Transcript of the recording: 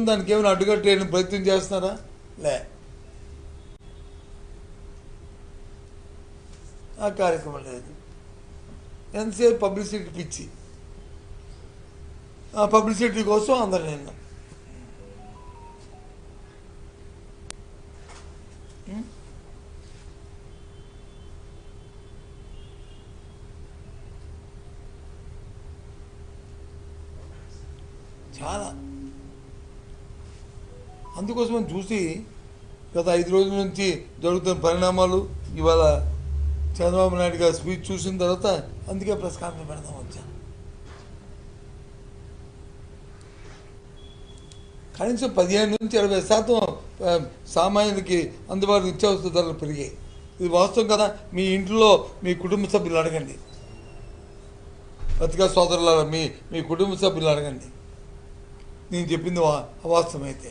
దానికి ఏమైనా అడ్డుకట్టేయడం ప్రయత్నం చేస్తున్నారా? లే, ఆ కార్యక్రమం లేదు. ఎంతసేపు పబ్లిసిటీ పిచ్చి, ఆ పబ్లిసిటీ కోసం అందరు నిన్న చాలా. అందుకోసం చూసి గత 5 రోజుల నుంచి జరుగుతున్న పరిణామాలు, ఇవాళ చంద్రబాబు నాయుడు గారి స్పీచ్ చూసిన తర్వాత అందుకే ప్రెస్ కాన్ఫరెన్స్ పెడదాం వచ్చాను. కనీసం 15 నుంచి 20% సామాన్యునికి అందుబాటులో నిత్యావసర ధరలు పెరిగాయి. ఇది వాస్తవం కదా. మీ ఇంట్లో మీ కుటుంబ సభ్యులు అడగండి, పత్రికా సోదరుల మీ కుటుంబ సభ్యులు అడగండి, నేను చెప్పింది అవాస్తవమైతే.